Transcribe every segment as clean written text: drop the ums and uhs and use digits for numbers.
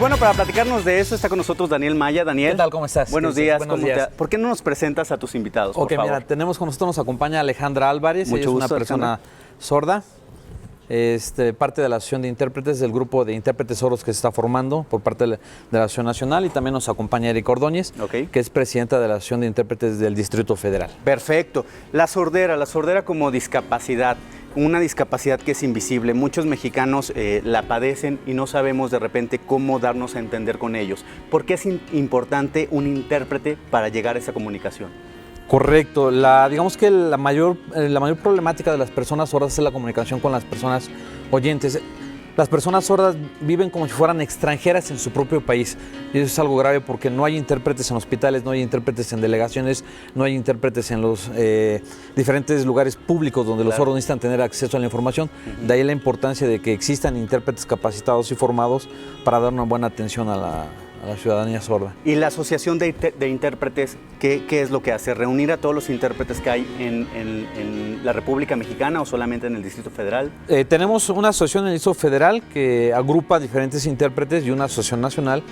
bueno, para platicarnos de eso está con nosotros Daniel Maya. Daniel. ¿Qué tal? ¿Cómo estás? Buenos días. Buenos días. ¿Por qué no nos presentas a tus invitados, por favor? Mira, tenemos con nosotros, nos acompaña Alejandra Álvarez. Mucho ella es una gusto, persona sorda, parte de la Asociación de Intérpretes, del grupo de intérpretes sordos que se está formando por parte de la Asociación Nacional, y también nos acompaña Eric Ordóñez, que es presidenta de la Asociación de Intérpretes del Distrito Federal. Perfecto. La sordera como discapacidad. Una discapacidad que es invisible. Muchos mexicanos la padecen y no sabemos de repente cómo darnos a entender con ellos. ¿Por qué es importante un intérprete para llegar a esa comunicación? Correcto. Digamos que la mayor problemática de las personas sordas es la comunicación con las personas oyentes. Las personas sordas viven como si fueran extranjeras en su propio país, y eso es algo grave porque no hay intérpretes en hospitales, no hay intérpretes en delegaciones, no hay intérpretes en los diferentes lugares públicos donde los sordos necesitan tener acceso a la información. De ahí la importancia de que existan intérpretes capacitados y formados para dar una buena atención a la ciudadanía sorda. ¿Y la Asociación de Intérpretes qué es lo que hace? ¿Reunir a todos los intérpretes que hay en la República Mexicana o solamente en el Distrito Federal? Tenemos una asociación en el Distrito Federal que agrupa diferentes intérpretes y una asociación nacional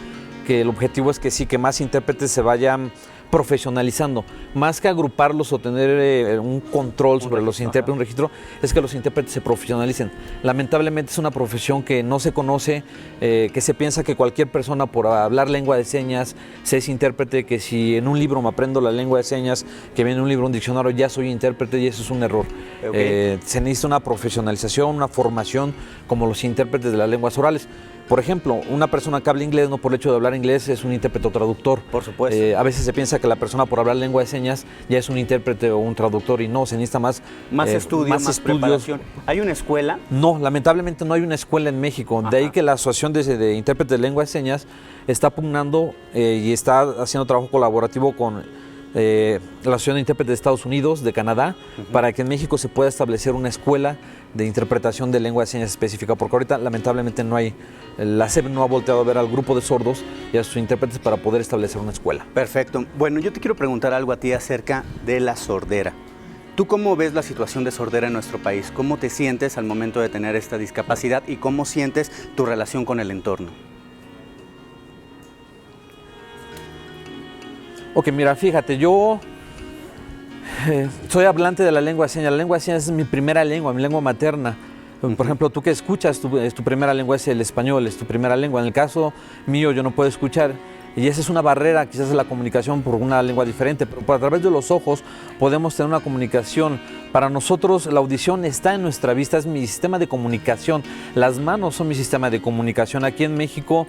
que el objetivo es que más intérpretes se vayan profesionalizando. Más que agruparlos o tener un control sobre los intérpretes, un registro, es que los intérpretes se profesionalicen. Lamentablemente es una profesión que no se conoce, que se piensa que cualquier persona por hablar lengua de señas se es intérprete, que si en un libro me aprendo la lengua de señas, que viene en un libro, un diccionario, ya soy intérprete, y eso es un error. Se necesita una profesionalización, una formación como los intérpretes de las lenguas orales. Por ejemplo, una persona que habla inglés, no por el hecho de hablar inglés es un intérprete o traductor. Por supuesto. A veces se piensa que la persona por hablar lengua de señas ya es un intérprete o un traductor, y no, se necesita más estudio, más preparación. ¿Hay una escuela? No, lamentablemente no hay una escuela en México. De ahí que la Asociación de Intérpretes de Lengua de Señas está pugnando y está haciendo trabajo colaborativo con la Asociación de Intérpretes de Estados Unidos, de Canadá, para que en México se pueda establecer una escuela de interpretación de lengua de señas específica, porque ahorita lamentablemente no hay, la SEP no ha volteado a ver al grupo de sordos y a sus intérpretes para poder establecer una escuela. Perfecto. Bueno, yo te quiero preguntar algo a ti acerca de la sordera. ¿Tú cómo ves la situación de sordera en nuestro país? ¿Cómo te sientes al momento de tener esta discapacidad y cómo sientes tu relación con el entorno? Ok, mira, fíjate, yo soy hablante de la lengua de señas. La lengua de señas es mi primera lengua, mi lengua materna. Por ejemplo, tú que escuchas, tu primera lengua es el español, es tu primera lengua. En el caso mío, yo no puedo escuchar, y esa es una barrera quizás de la comunicación por una lengua diferente, pero a través de los ojos podemos tener una comunicación. Para nosotros la audición está en nuestra vista, es mi sistema de comunicación. Las manos son mi sistema de comunicación. Aquí en México,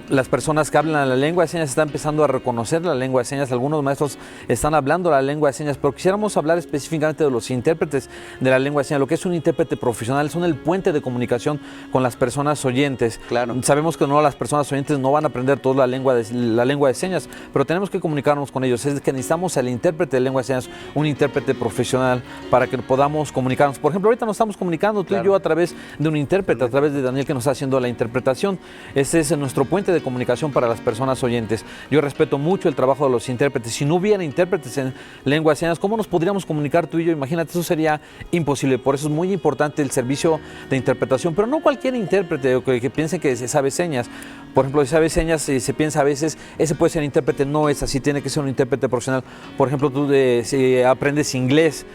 las personas que hablan la lengua de señas están empezando a reconocer la lengua de señas. Algunos maestros están hablando la lengua de señas, pero quisiéramos hablar específicamente de los intérpretes de la lengua de señas. Lo que es un intérprete profesional, son el puente de comunicación con las personas oyentes. Claro. Sabemos que no, las personas oyentes no van a aprender toda la lengua de señas, pero tenemos que comunicarnos con ellos. Es que necesitamos al intérprete de lengua de señas, un intérprete profesional, para que podamos comunicarnos. Por ejemplo, ahorita nos estamos comunicando tú y yo a través de un intérprete, a través de Daniel, que nos está haciendo la interpretación. Ese es nuestro puente de comunicación para las personas oyentes. Yo respeto mucho el trabajo de los intérpretes. Si no hubiera intérpretes en lengua de señas, ¿cómo nos podríamos comunicar tú y yo? Imagínate, eso sería imposible. Por eso es muy importante el servicio de interpretación, pero no cualquier intérprete que piense que se sabe señas. Por ejemplo, si sabe señas, se piensa a veces, ese puede ser intérprete. No es así, tiene que ser un intérprete profesional. Por ejemplo, tú si aprendes inglés,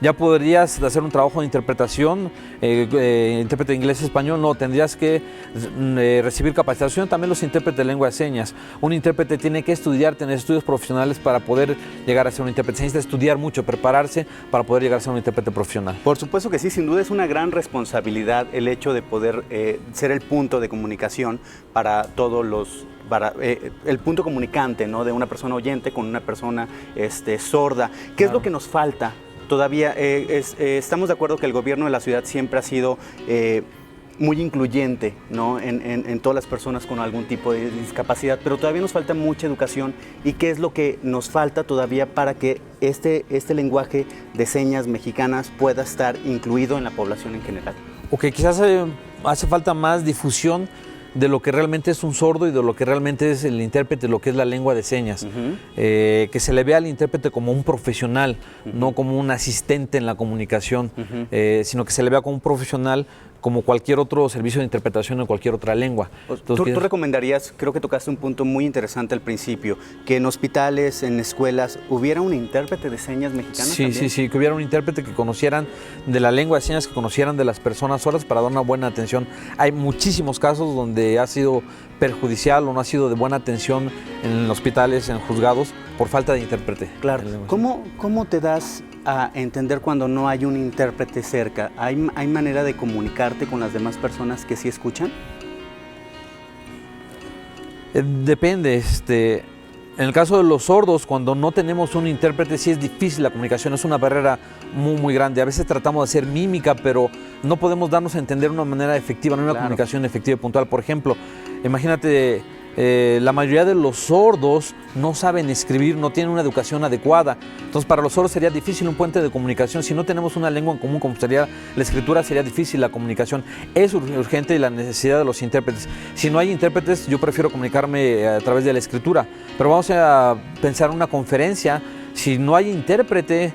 ya podrías hacer un trabajo de interpretación, intérprete de inglés-español, no, tendrías que recibir capacitación. También los intérpretes de lengua de señas. Un intérprete tiene que estudiar, tener estudios profesionales para poder llegar a ser un intérprete. Se necesita estudiar mucho, prepararse para poder llegar a ser un intérprete profesional. Por supuesto que sí, sin duda es una gran responsabilidad el hecho de poder ser el punto de comunicación para todos los... el punto comunicante, ¿no?, de una persona oyente con una persona sorda. ¿Qué es lo que nos falta? Todavía estamos de acuerdo que el gobierno de la ciudad siempre ha sido muy incluyente, ¿no?, en todas las personas con algún tipo de discapacidad, pero todavía nos falta mucha educación. ¿Y qué es lo que nos falta todavía para que este lenguaje de señas mexicanas pueda estar incluido en la población en general? Ok, quizás hace falta más difusión de lo que realmente es un sordo y de lo que realmente es el intérprete, lo que es la lengua de señas. Que se le vea al intérprete como un profesional, no como un asistente en la comunicación, sino que se le vea como un profesional como cualquier otro servicio de interpretación en cualquier otra lengua. Entonces, ¿Tú recomendarías, creo que tocaste un punto muy interesante al principio, que en hospitales, en escuelas, hubiera un intérprete de señas mexicano? Sí, también? sí, que hubiera un intérprete que conocieran de la lengua de señas, que conocieran de las personas sordas para dar una buena atención. Hay muchísimos casos donde ha sido perjudicial o no ha sido de buena atención en hospitales, en juzgados, por falta de intérprete. Claro. ¿Cómo te das a entender cuando no hay un intérprete cerca? ¿Hay manera de comunicarte con las demás personas que sí escuchan? Depende. En el caso de los sordos, cuando no tenemos un intérprete, sí es difícil la comunicación, es una barrera muy, muy grande. A veces tratamos de hacer mímica, pero no podemos darnos a entender de una manera efectiva, no una comunicación efectiva y puntual. Por ejemplo, imagínate, la mayoría de los sordos no saben escribir, no tienen una educación adecuada. Entonces, para los sordos sería difícil un puente de comunicación. Si no tenemos una lengua en común, como sería la escritura, sería difícil la comunicación. Es urgente la necesidad de los intérpretes. Si no hay intérpretes, yo prefiero comunicarme a través de la escritura. Pero vamos a pensar en una conferencia. Si no hay intérprete,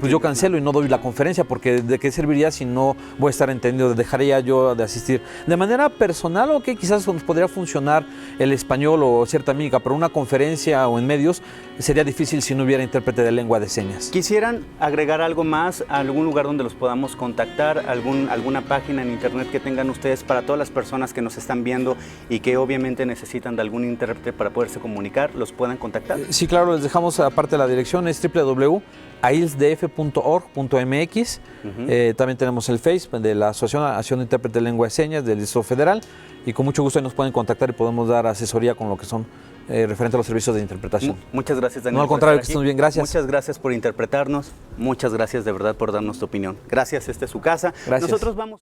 pues yo cancelo y no doy la conferencia, porque ¿de qué serviría si no voy a estar entendido? ¿Dejaría yo de asistir? De manera personal, ok, quizás nos podría funcionar el español o cierta mímica, pero una conferencia o en medios sería difícil si no hubiera intérprete de lengua de señas. ¿Quisieran agregar algo más, algún lugar donde los podamos contactar, alguna página en internet que tengan ustedes para todas las personas que nos están viendo y que obviamente necesitan de algún intérprete para poderse comunicar, los puedan contactar? Sí, claro, les dejamos aparte la dirección, es www.ailsdf.org.mx. También tenemos el Facebook de la Asociación de Intérpretes de Lengua de Señas del Distrito Federal, y con mucho gusto ahí nos pueden contactar y podemos dar asesoría con lo que son referente a los servicios de interpretación. Muchas gracias, Daniel. No, al contrario, que estén bien, gracias. Muchas gracias por interpretarnos, muchas gracias de verdad por darnos tu opinión. Gracias, esta es su casa. Gracias. Nosotros vamos...